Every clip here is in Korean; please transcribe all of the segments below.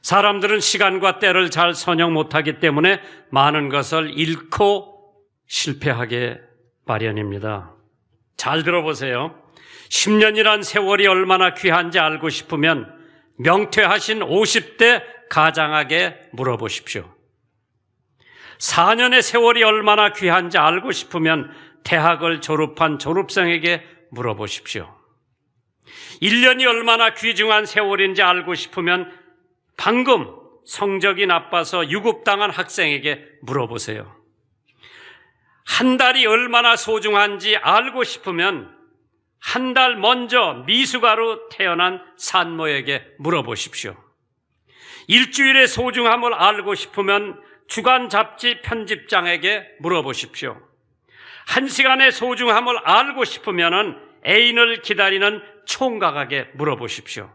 사람들은 시간과 때를 잘 선영 못하기 때문에 많은 것을 잃고 실패하게 마련입니다. 잘 들어보세요. 10년이란 세월이 얼마나 귀한지 알고 싶으면 명퇴하신 50대 가장에게 물어보십시오. 4년의 세월이 얼마나 귀한지 알고 싶으면 대학을 졸업한 졸업생에게 물어보십시오. 1년이 얼마나 귀중한 세월인지 알고 싶으면 방금 성적이 나빠서 유급당한 학생에게 물어보세요. 한 달이 얼마나 소중한지 알고 싶으면 한 달 먼저 미숙아로 태어난 산모에게 물어보십시오. 일주일의 소중함을 알고 싶으면 주간 잡지 편집장에게 물어보십시오. 1시간의 소중함을 알고 싶으면 애인을 기다리는 총각에게 물어보십시오.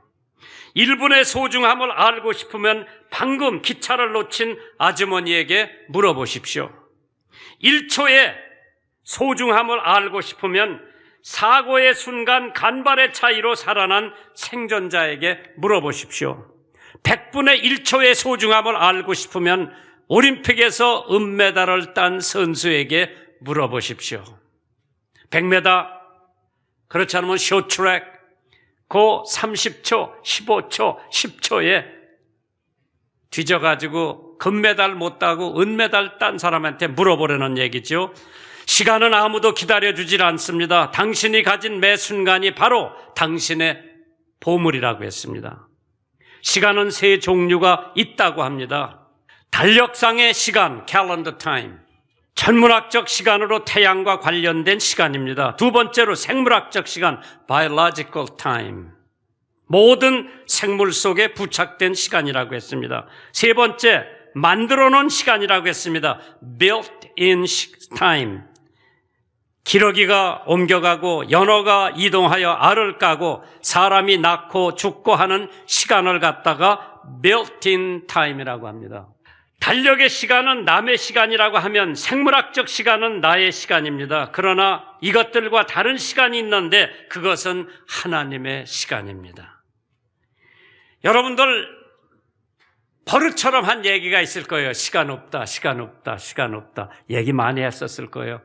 1분의 소중함을 알고 싶으면 방금 기차를 놓친 아주머니에게 물어보십시오. 1초의 소중함을 알고 싶으면 사고의 순간 간발의 차이로 살아난 생존자에게 물어보십시오. 100분의 1초의 소중함을 알고 싶으면 올림픽에서 은메달을 딴 선수에게 물어보십시오. 100m, 그렇지 않으면 쇼트트랙, 그 30초, 15초, 10초에 뒤져가지고 금메달 못 따고 은메달 딴 사람한테 물어보려는 얘기죠. 시간은 아무도 기다려주질 않습니다. 당신이 가진 매 순간이 바로 당신의 보물이라고 했습니다. 시간은 세 종류가 있다고 합니다. 달력상의 시간, 캘린더 타임. 천문학적 시간으로 태양과 관련된 시간입니다. 두 번째로 생물학적 시간, biological time. 모든 생물 속에 부착된 시간이라고 했습니다. 세 번째, 만들어 놓은 시간이라고 했습니다. built-in time. 기러기가 옮겨가고 연어가 이동하여 알을 까고 사람이 낳고 죽고 하는 시간을 갖다가 built-in time이라고 합니다. 달력의 시간은 남의 시간이라고 하면 생물학적 시간은 나의 시간입니다. 그러나 이것들과 다른 시간이 있는데 그것은 하나님의 시간입니다. 여러분들 버릇처럼 한 얘기가 있을 거예요. 시간 없다, 시간 없다, 시간 없다. 얘기 많이 했었을 거예요.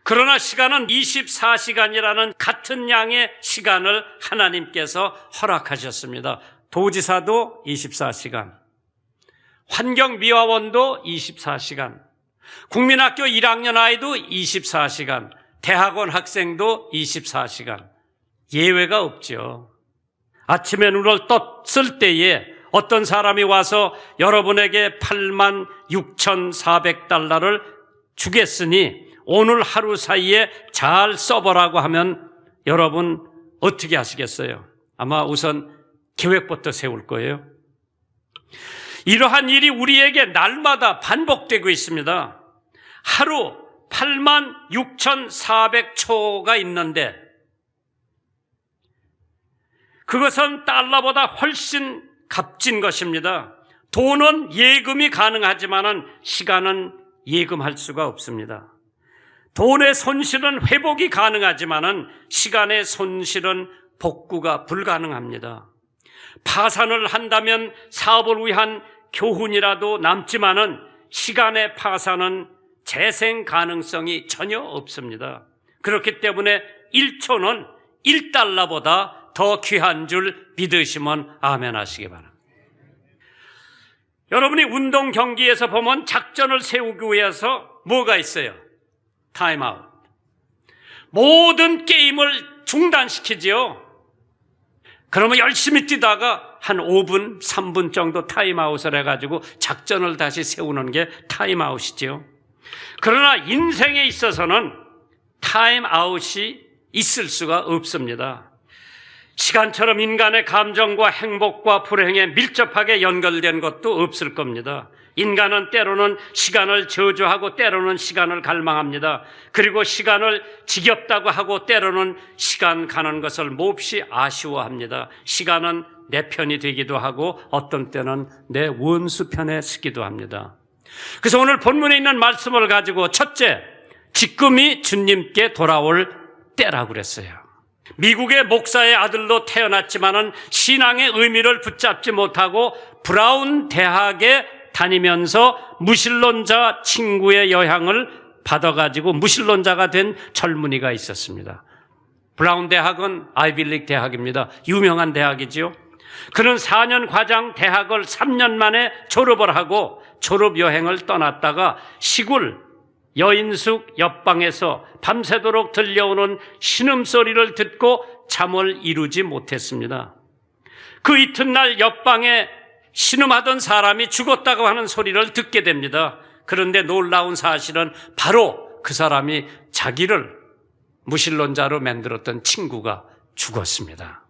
그러나 시간은 24시간이라는 같은 양의 시간을 하나님께서 허락하셨습니다. 도지사도 24시간, 환경미화원도 24시간, 국민학교 1학년 아이도 24시간, 대학원 학생도 24시간. 예외가 없죠. 아침에 눈을 떴을 때에 어떤 사람이 와서 여러분에게 86,400달러를 주겠으니 오늘 하루 사이에 잘 써보라고 하면 여러분 어떻게 하시겠어요? 아마 우선 계획부터 세울 거예요. 이러한 일이 우리에게 날마다 반복되고 있습니다. 하루 86,400초가 있는데 그것은 달러보다 훨씬 값진 것입니다. 돈은 예금이 가능하지만 시간은 예금할 수가 없습니다. 돈의 손실은 회복이 가능하지만 시간의 손실은 복구가 불가능합니다. 파산을 한다면 사업을 위한 교훈이라도 남지만은 시간의 파산은 재생 가능성이 전혀 없습니다. 그렇기 때문에 1초는 1달러보다 더 귀한 줄 믿으시면 아멘 하시기 바랍니다. 여러분이 운동 경기에서 보면 작전을 세우기 위해서 뭐가 있어요? 타임아웃. 모든 게임을 중단시키지요. 그러면 열심히 뛰다가 한 5분, 3분 정도 타임아웃을 해가지고 작전을 다시 세우는 게 타임아웃이지요. 그러나 인생에 있어서는 타임아웃이 있을 수가 없습니다. 시간처럼 인간의 감정과 행복과 불행에 밀접하게 연결된 것도 없을 겁니다. 인간은 때로는 시간을 저주하고 때로는 시간을 갈망합니다. 그리고 시간을 지겹다고 하고 때로는 시간 가는 것을 몹시 아쉬워합니다. 시간은 내 편이 되기도 하고 어떤 때는 내 원수 편에 서기도 합니다. 그래서 오늘 본문에 있는 말씀을 가지고 첫째, 지금이 주님께 돌아올 때라고 그랬어요. 미국의 목사의 아들로 태어났지만은 신앙의 의미를 붙잡지 못하고 브라운 대학에 다니면서 무신론자 친구의 영향을 받아가지고 무신론자가 된 젊은이가 있었습니다. 브라운 대학은 아이빌리그 대학입니다. 유명한 대학이지요. 그는 4년 과장 대학을 3년 만에 졸업을 하고 졸업 여행을 떠났다가 시골 여인숙 옆방에서 밤새도록 들려오는 신음소리를 듣고 잠을 이루지 못했습니다. 그 이튿날 옆방에 신음하던 사람이 죽었다고 하는 소리를 듣게 됩니다. 그런데 놀라운 사실은 바로 그 사람이 자기를 무신론자로 만들었던 친구가 죽었습니다.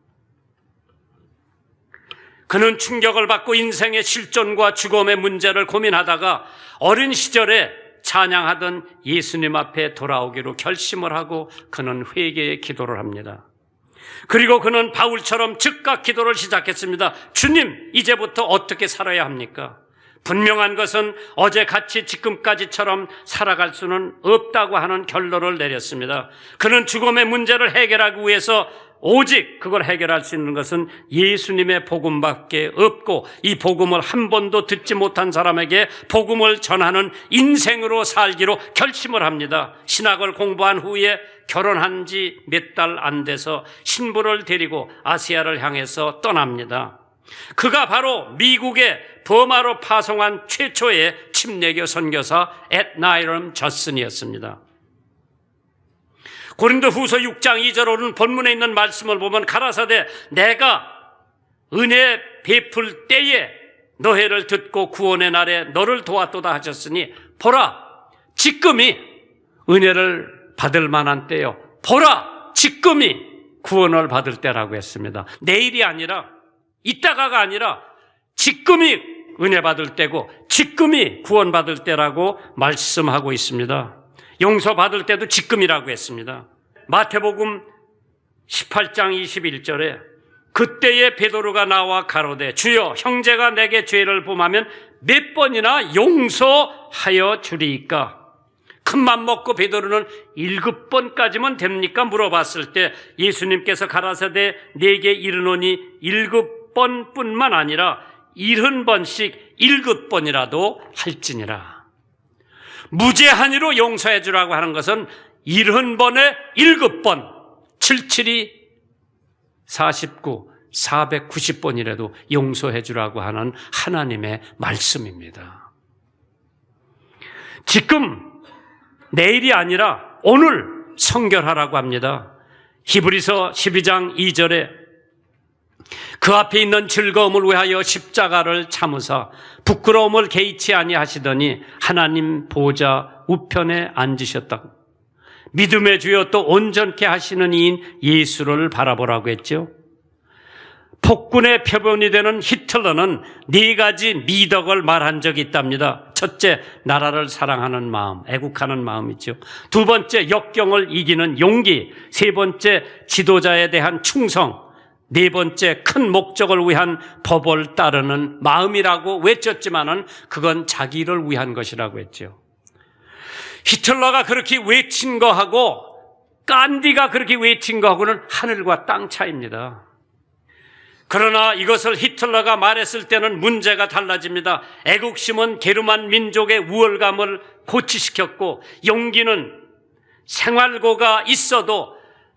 그는 충격을 받고 인생의 실존과 죽음의 문제를 고민하다가 어린 시절에 찬양하던 예수님 앞에 돌아오기로 결심을 하고 그는 회개의 기도를 합니다. 그리고 그는 바울처럼 즉각 기도를 시작했습니다. 주님, 이제부터 어떻게 살아야 합니까? 분명한 것은 어제 같이 지금까지처럼 살아갈 수는 없다고 하는 결론을 내렸습니다. 그는 죽음의 문제를 해결하기 위해서 오직 그걸 해결할 수 있는 것은 예수님의 복음밖에 없고 이 복음을 한 번도 듣지 못한 사람에게 복음을 전하는 인생으로 살기로 결심을 합니다. 신학을 공부한 후에 결혼한 지 몇 달 안 돼서 신부를 데리고 아시아를 향해서 떠납니다. 그가 바로 미국의 버마로 파송한 최초의 침례교 선교사 앳나이럼 저슨이었습니다. 고린도후서 6장 2절로는 본문에 있는 말씀을 보면 가라사대 내가 은혜 베풀 때에 너희를 듣고 구원의 날에 너를 도왔도다 하셨으니 보라 지금이 은혜를 받을 만한 때요. 보라 지금이 구원을 받을 때라고 했습니다. 내일이 아니라 이따가가 아니라 지금이 은혜 받을 때고 지금이 구원받을 때라고 말씀하고 있습니다. 용서받을 때도 지금이라고 했습니다. 마태복음 18장 21절에 그때에 베드로가 나와 가로되 주여 형제가 내게 죄를 범하면 몇 번이나 용서하여 주리이까? 큰맘 먹고 베드로는 7번까지면 됩니까? 물어봤을 때 예수님께서 가라사대 내게 이르노니 7번뿐만 아니라 70번씩 7번이라도 할지니라. 무제한으로 용서해 주라고 하는 것은 70번에 7번, 77이 49, 490번이라도 용서해 주라고 하는 하나님의 말씀입니다. 지금 내일이 아니라 오늘 성결하라고 합니다. 히브리서 12장 2절에 그 앞에 있는 즐거움을 위하여 십자가를 참으사 부끄러움을 개의치 아니하시더니 하나님 보좌 우편에 앉으셨다. 믿음의 주여 또 온전케 하시는 이인 예수를 바라보라고 했죠. 폭군의 표본이 되는 히틀러는 4가지 미덕을 말한 적이 있답니다. 첫째, 나라를 사랑하는 마음, 애국하는 마음이죠. 두 번째, 역경을 이기는 용기. 세 번째, 지도자에 대한 충성. 네 번째, 큰 목적을 위한 법을 따르는 마음이라고 외쳤지만은 그건 자기를 위한 것이라고 했죠. 히틀러가 그렇게 외친 거하고 간디가 그렇게 외친 거하고는 하늘과 땅 차이입니다. 그러나 이것을 히틀러가 말했을 때는 문제가 달라집니다. 애국심은 게르만 민족의 우월감을 고취시켰고 용기는 생활고가 있어도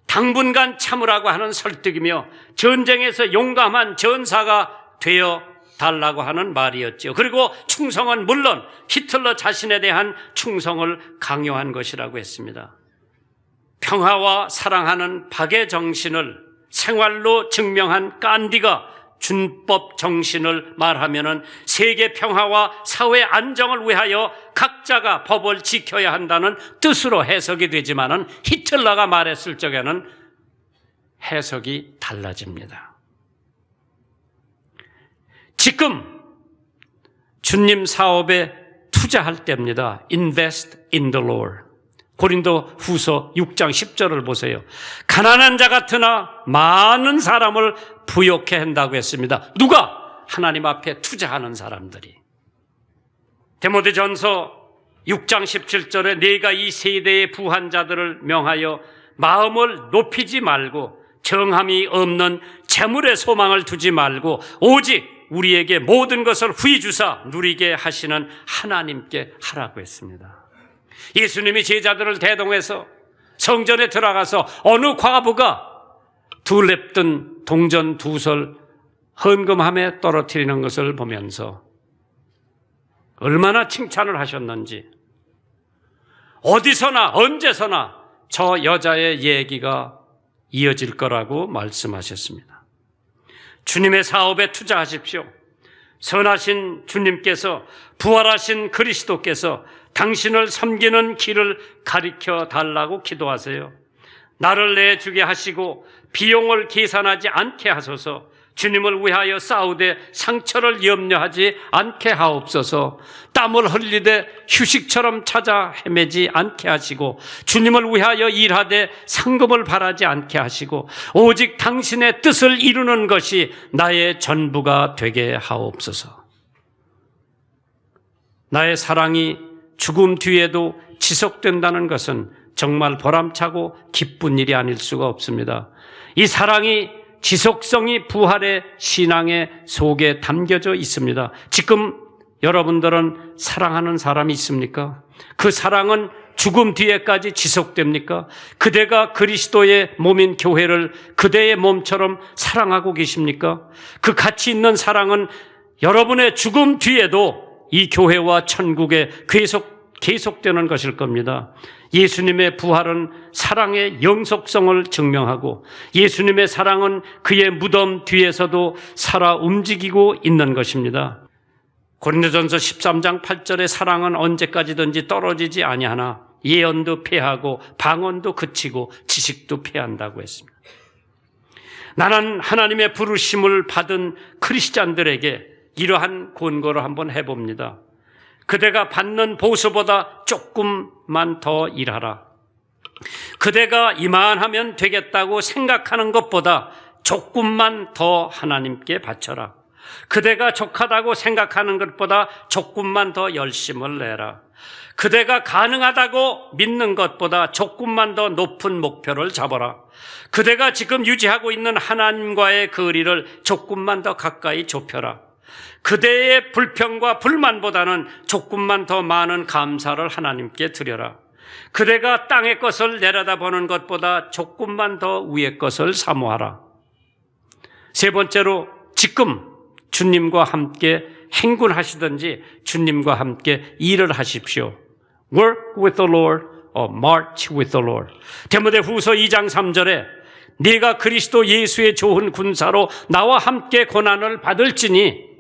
당분간 참으라고 하는 설득이며 전쟁에서 용감한 전사가 되어 달라고 하는 말이었죠. 그리고 충성은 물론 히틀러 자신에 대한 충성을 강요한 것이라고 했습니다. 평화와 사랑하는 박의 정신을 생활로 증명한 간디가 준법 정신을 말하면은 세계 평화와 사회 안정을 위하여 각자가 법을 지켜야 한다는 뜻으로 해석이 되지만은 히틀러가 말했을 적에는 해석이 달라집니다. 지금 주님 사업에 투자할 때입니다. Invest in the Lord. 고린도 후서 6장 10절을 보세요. 가난한 자 같으나 많은 사람을 부욕해 한다고 했습니다. 누가? 하나님 앞에 투자하는 사람들이. 디모데전서 6장 17절에 내가 이 세대의 부한 자들을 명하여 마음을 높이지 말고 정함이 없는 재물의 소망을 두지 말고 오직 우리에게 모든 것을 후히 주사 누리게 하시는 하나님께 하라고 했습니다. 예수님이 제자들을 대동해서 성전에 들어가서 어느 과부가 둘 렙든 동전 2솔 헌금함에 떨어뜨리는 것을 보면서 얼마나 칭찬을 하셨는지, 어디서나 언제서나 저 여자의 얘기가 이어질 거라고 말씀하셨습니다. 주님의 사업에 투자하십시오. 선하신 주님께서, 부활하신 그리스도께서 당신을 섬기는 길을 가르쳐 달라고 기도하세요. 나를 내주게 하시고 비용을 계산하지 않게 하소서. 주님을 위하여 싸우되 상처를 염려하지 않게 하옵소서. 땀을 흘리되 휴식처럼 찾아 헤매지 않게 하시고 주님을 위하여 일하되 상급을 바라지 않게 하시고 오직 당신의 뜻을 이루는 것이 나의 전부가 되게 하옵소서. 나의 사랑이 죽음 뒤에도 지속된다는 것은 정말 보람차고 기쁜 일이 아닐 수가 없습니다. 이 사랑이 지속성이 부활의 신앙의 속에 담겨져 있습니다. 지금 여러분들은 사랑하는 사람이 있습니까? 그 사랑은 죽음 뒤에까지 지속됩니까? 그대가 그리스도의 몸인 교회를 그대의 몸처럼 사랑하고 계십니까? 그 가치 있는 사랑은 여러분의 죽음 뒤에도 이 교회와 천국에 계속되는 것일 겁니다. 예수님의 부활은 사랑의 영속성을 증명하고 예수님의 사랑은 그의 무덤 뒤에서도 살아 움직이고 있는 것입니다. 고린도전서 13장 8절에 사랑은 언제까지든지 떨어지지 아니하나 예언도 패하고 방언도 그치고 지식도 패한다고 했습니다. 나는 하나님의 부르심을 받은 크리스찬들에게 이러한 권고를 한번 해봅니다. 그대가 받는 보수보다 조금만 더 일하라. 그대가 이만하면 되겠다고 생각하는 것보다 조금만 더 하나님께 바쳐라. 그대가 족하다고 생각하는 것보다 조금만 더 열심을 내라. 그대가 가능하다고 믿는 것보다 조금만 더 높은 목표를 잡아라. 그대가 지금 유지하고 있는 하나님과의 거리를 조금만 더 가까이 좁혀라. 그대의 불평과 불만보다는 조금만 더 많은 감사를 하나님께 드려라. 그대가 땅의 것을 내려다보는 것보다 조금만 더 위의 것을 사모하라. 세 번째로, 지금 주님과 함께 행군하시든지 주님과 함께 일을 하십시오. Work with the Lord or march with the Lord. 디모데후서 2장 3절에 네가 그리스도 예수의 좋은 군사로 나와 함께 고난을 받을지니,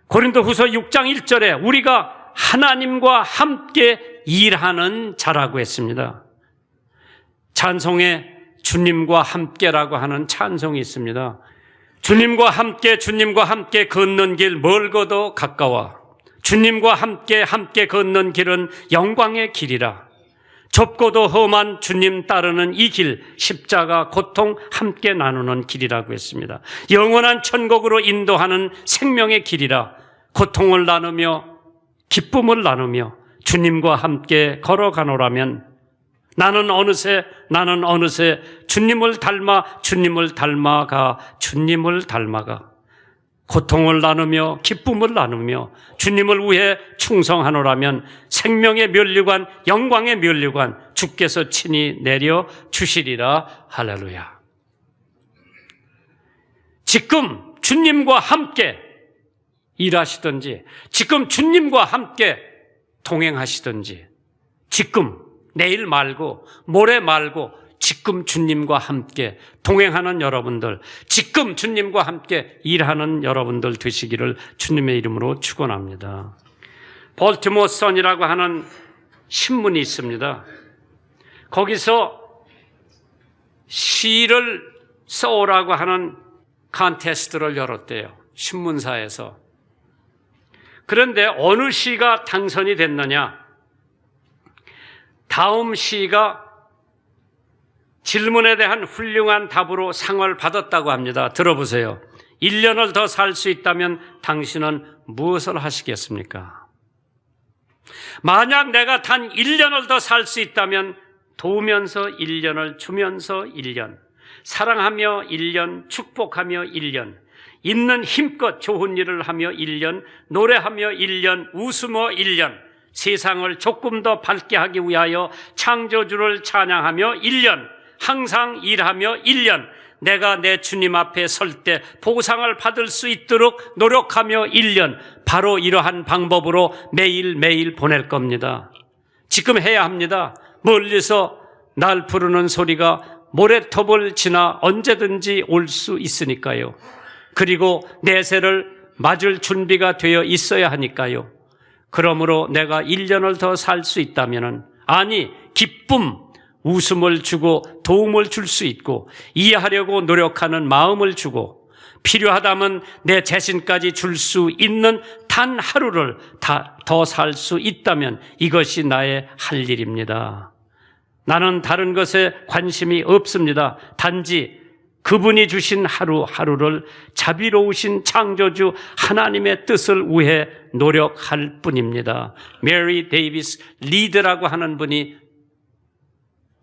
고린도후서 6장 1절에 우리가 하나님과 함께 일하는 자라고 했습니다. 찬송에 주님과 함께라고 하는 찬송이 있습니다. 주님과 함께 걷는 길 멀고도 가까워. 주님과 함께 걷는 길은 영광의 길이라. 좁고도 험한 주님 따르는 이 길, 십자가 고통 함께 나누는 길이라고 했습니다. 영원한 천국으로 인도하는 생명의 길이라. 고통을 나누며 기쁨을 나누며 주님과 함께 걸어가노라면 나는 어느새 주님을 닮아가 고통을 나누며 기쁨을 나누며 주님을 위해 충성하노라면 생명의 면류관, 영광의 면류관 주께서 친히 내려 주시리라. 할렐루야. 지금 주님과 함께 일하시든지, 지금 주님과 함께 동행하시든지, 지금 내일 말고 모레 말고 지금 주님과 함께 동행하는 여러분들, 지금 주님과 함께 일하는 여러분들 되시기를 주님의 이름으로 축원합니다. 볼티모어 선이라고 하는 신문이 있습니다. 거기서 시를 써오라고 하는 컨테스트를 열었대요. 신문사에서. 그런데 어느 시가 당선이 됐느냐? 다음 시가 질문에 대한 훌륭한 답으로 상을 받았다고 합니다. 들어보세요. 1년을 더 살 수 있다면 당신은 무엇을 하시겠습니까? 만약 내가 단 1년을 더 살 수 있다면 도우면서 1년을 주면서 1년, 사랑하며 1년, 축복하며 1년, 있는 힘껏 좋은 일을 하며 1년, 노래하며 1년, 웃으며 1년, 세상을 조금 더 밝게 하기 위하여 창조주를 찬양하며 1년, 항상 일하며 1년, 내가 내 주님 앞에 설 때 보상을 받을 수 있도록 노력하며 1년, 바로 이러한 방법으로 매일매일 보낼 겁니다. 지금 해야 합니다. 멀리서 날 부르는 소리가 모래톱을 지나 언제든지 올 수 있으니까요. 그리고 내세를 맞을 준비가 되어 있어야 하니까요. 그러므로 내가 1년을 더 살 수 있다면은, 아니, 기쁨, 웃음을 주고 도움을 줄 수 있고 이해하려고 노력하는 마음을 주고 필요하다면 내 자신까지 줄 수 있는 단 하루를 더 살 수 있다면 이것이 나의 할 일입니다. 나는 다른 것에 관심이 없습니다. 단지 그분이 주신 하루하루를 자비로우신 창조주 하나님의 뜻을 위해 노력할 뿐입니다. 메리 데이비스 리드라고 하는 분이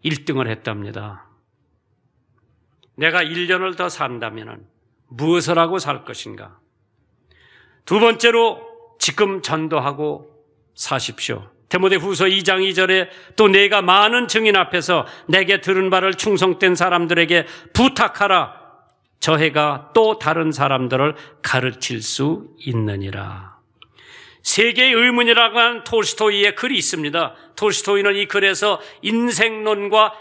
1등을 했답니다. 내가 1년을 더 산다면 무엇을 하고 살 것인가? 두 번째로 지금 전도하고 사십시오. 디모데후서 2장 2절에 또 내가 많은 증인 앞에서 내게 들은 바를 충성된 사람들에게 부탁하라. 저 해가 또 다른 사람들을 가르칠 수 있느니라. 세계의 의문이라고 하는 톨스토이의 글이 있습니다. 톨스토이는 이 글에서 인생론과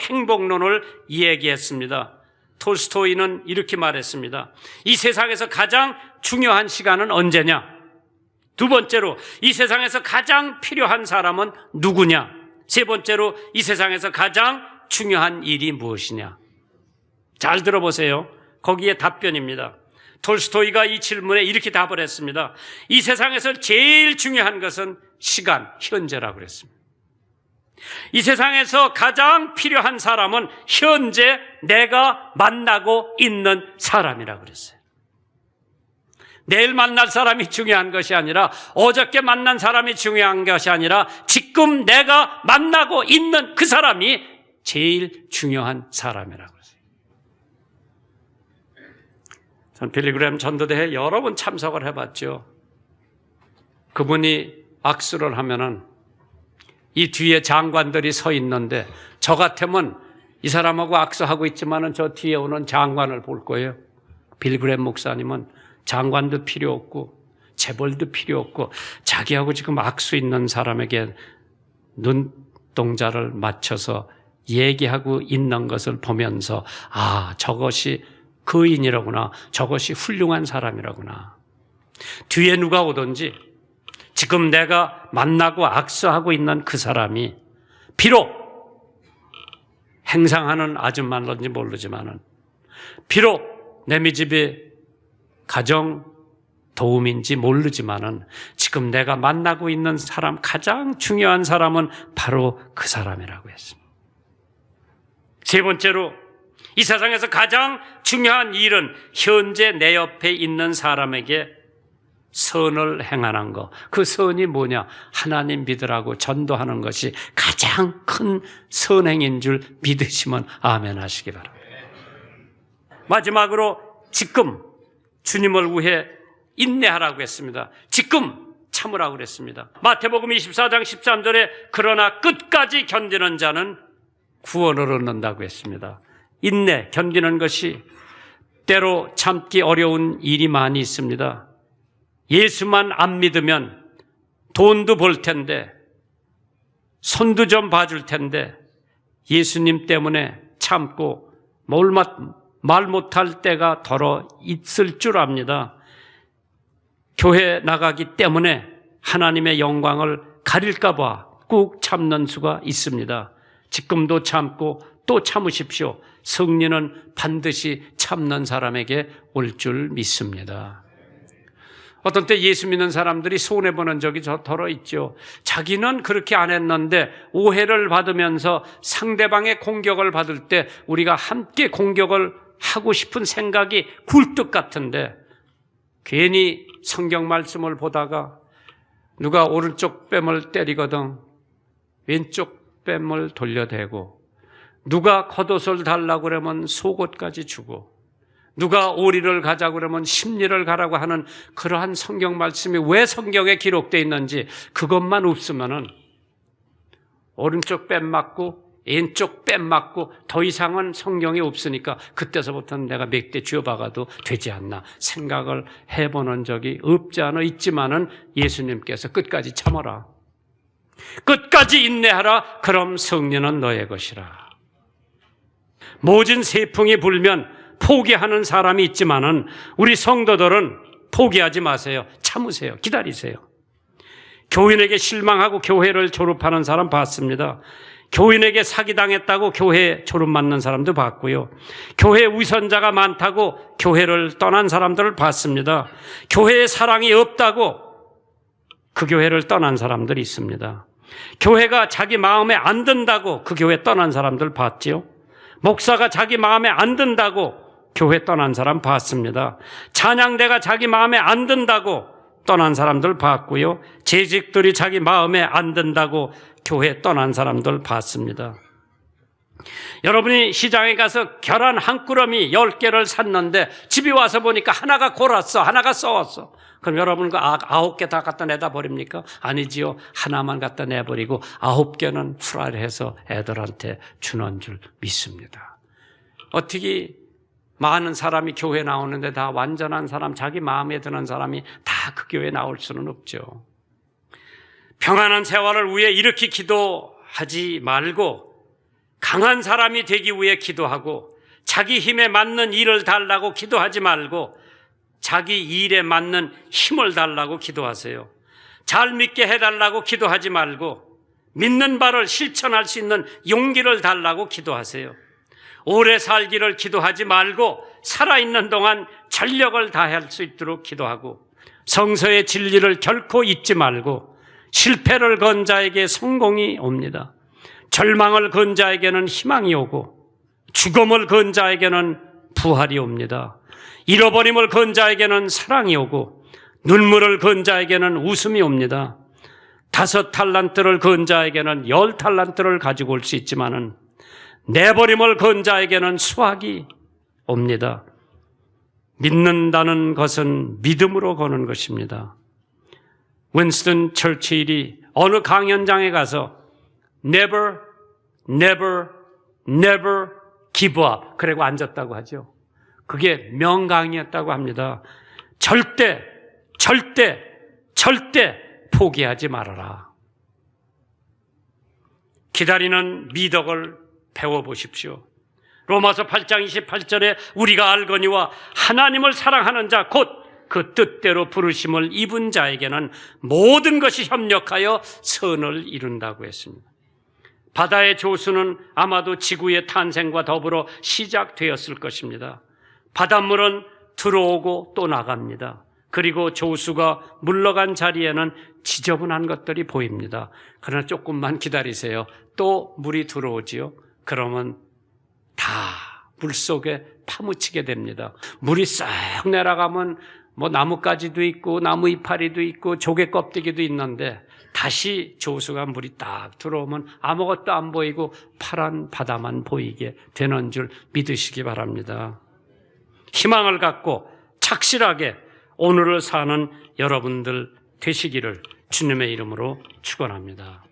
행복론을 얘기했습니다. 톨스토이는 이렇게 말했습니다. 이 세상에서 가장 중요한 시간은 언제냐? 두 번째로 이 세상에서 가장 필요한 사람은 누구냐? 세 번째로 이 세상에서 가장 중요한 일이 무엇이냐? 잘 들어보세요. 거기에 답변입니다. 톨스토이가 이 질문에 이렇게 답을 했습니다. 이 세상에서 제일 중요한 것은 시간, 현재라고 그랬습니다. 이 세상에서 가장 필요한 사람은 현재 내가 만나고 있는 사람이라고 그랬어요. 내일 만날 사람이 중요한 것이 아니라, 어저께 만난 사람이 중요한 것이 아니라 지금 내가 만나고 있는 그 사람이 제일 중요한 사람이라고 그랬어요. 전 빌리그램 전도대회에 여러 번 참석을 해봤죠. 그분이 악수를 하면은 이 뒤에 장관들이 서 있는데 저 같으면 이 사람하고 악수하고 있지만은 저 뒤에 오는 장관을 볼 거예요. 빌리그램 목사님은 장관도 필요 없고 재벌도 필요 없고 자기하고 지금 악수 있는 사람에게 눈동자를 맞춰서 얘기하고 있는 것을 보면서 아, 저것이 거인이라구나. 저것이 훌륭한 사람이라구나. 뒤에 누가 오든지 지금 내가 만나고 악수하고 있는 그 사람이 비록 행상하는 아줌마인지 모르지만은 비록 내 집에 가정 도움인지 모르지만은 지금 내가 만나고 있는 사람, 가장 중요한 사람은 바로 그 사람이라고 했습니다. 세 번째로 이 세상에서 가장 중요한 일은 현재 내 옆에 있는 사람에게 선을 행하는 것. 그 선이 뭐냐? 하나님 믿으라고 전도하는 것이 가장 큰 선행인 줄 믿으시면 아멘 하시기 바랍니다. 마지막으로 지금 주님을 위해 인내하라고 했습니다. 지금 참으라고 그랬습니다. 마태복음 24장 13절에 그러나 끝까지 견디는 자는 구원을 얻는다고 했습니다. 인내, 견디는 것이 때로 참기 어려운 일이 많이 있습니다. 예수만 안 믿으면 돈도 벌 텐데, 손도 좀 봐줄 텐데, 예수님 때문에 참고 말 못할 때가 더러 있을 줄 압니다. 교회 나가기 때문에 하나님의 영광을 가릴까 봐 꾹 참는 수가 있습니다. 지금도 참고 또 참으십시오. 승리는 반드시 참는 사람에게 올 줄 믿습니다. 어떤 때 예수 믿는 사람들이 손해보는 적이 더러 있죠. 자기는 그렇게 안 했는데 오해를 받으면서 상대방의 공격을 받을 때 우리가 함께 공격을 하고 싶은 생각이 굴뚝 같은데 괜히 성경 말씀을 보다가 누가 오른쪽 뺨을 때리거든 왼쪽 뺨을 돌려대고 누가 겉옷을 달라고 그러면 속옷까지 주고, 누가 오리를 가자고 그러면 십리를 가라고 하는 그러한 성경 말씀이 왜 성경에 기록되어 있는지 그것만 없으면은 오른쪽 뺨 맞고 왼쪽 뺨 맞고 더 이상은 성경이 없으니까 그때서부터는 내가 몇 대 쥐어박아도 되지 않나 생각을 해보는 적이 없지 않아 있지만은 예수님께서 끝까지 참아라, 끝까지 인내하라, 그럼 승리는 너의 것이라. 모진 세풍이 불면 포기하는 사람이 있지만은 우리 성도들은 포기하지 마세요. 참으세요. 기다리세요. 교인에게 실망하고 교회를 졸업하는 사람 봤습니다. 교인에게 사기당했다고 교회 졸업 맞는 사람도 봤고요. 교회 위선자가 많다고 교회를 떠난 사람들을 봤습니다. 교회에 사랑이 없다고 그 교회를 떠난 사람들이 있습니다. 교회가 자기 마음에 안 든다고 그 교회 떠난 사람들 봤지요. 목사가 자기 마음에 안 든다고 교회 떠난 사람 봤습니다. 찬양대가 자기 마음에 안 든다고 떠난 사람들 봤고요. 재직들이 자기 마음에 안 든다고 교회 떠난 사람들 봤습니다. 여러분이 시장에 가서 계란 한 꾸러미 10개를 샀는데 집에 와서 보니까 하나가 골았어, 하나가 썩었어. 그럼 여러분 그 9개 다 갖다 내다 버립니까? 아니지요. 하나만 갖다 내버리고 9개는 프라이를 해서 애들한테 주는 줄 믿습니다. 어떻게 많은 사람이 교회 나오는데 다 완전한 사람, 자기 마음에 드는 사람이 다 그 교회에 나올 수는 없죠. 평안한 생활을 위해 이렇게 기도하지 말고 강한 사람이 되기 위해 기도하고 자기 힘에 맞는 일을 달라고 기도하지 말고 자기 일에 맞는 힘을 달라고 기도하세요. 잘 믿게 해달라고 기도하지 말고 믿는 바를 실천할 수 있는 용기를 달라고 기도하세요. 오래 살기를 기도하지 말고 살아있는 동안 전력을 다할 수 있도록 기도하고 성서의 진리를 결코 잊지 말고 실패를 건 자에게 성공이 옵니다. 절망을 건 자에게는 희망이 오고 죽음을 건 자에게는 부활이 옵니다. 잃어버림을 건 자에게는 사랑이 오고 눈물을 건 자에게는 웃음이 옵니다. 5달란트를 건 자에게는 10달란트를 가지고 올 수 있지만은 내버림을 건 자에게는 수확이 옵니다. 믿는다는 것은 믿음으로 거는 것입니다. 윈스턴 처칠이 어느 강연장에 가서 never, never, never give up 그리고 앉았다고 하죠. 그게 명강이었다고 합니다. 절대, 절대, 절대 포기하지 말아라. 기다리는 미덕을 배워보십시오. 로마서 8장 28절에 우리가 알거니와 하나님을 사랑하는 자 곧 그 뜻대로 부르심을 입은 자에게는 모든 것이 협력하여 선을 이룬다고 했습니다. 바다의 조수는 아마도 지구의 탄생과 더불어 시작되었을 것입니다. 바닷물은 들어오고 또 나갑니다. 그리고 조수가 물러간 자리에는 지저분한 것들이 보입니다. 그러나 조금만 기다리세요. 또 물이 들어오지요. 그러면 다 물속에 파묻히게 됩니다. 물이 싹 내려가면 뭐 나뭇가지도 있고 나무 이파리도 있고 조개 껍데기도 있는데 다시 조수가 물이 딱 들어오면 아무것도 안 보이고 파란 바다만 보이게 되는 줄 믿으시기 바랍니다. 희망을 갖고 착실하게 오늘을 사는 여러분들 되시기를 주님의 이름으로 축원합니다.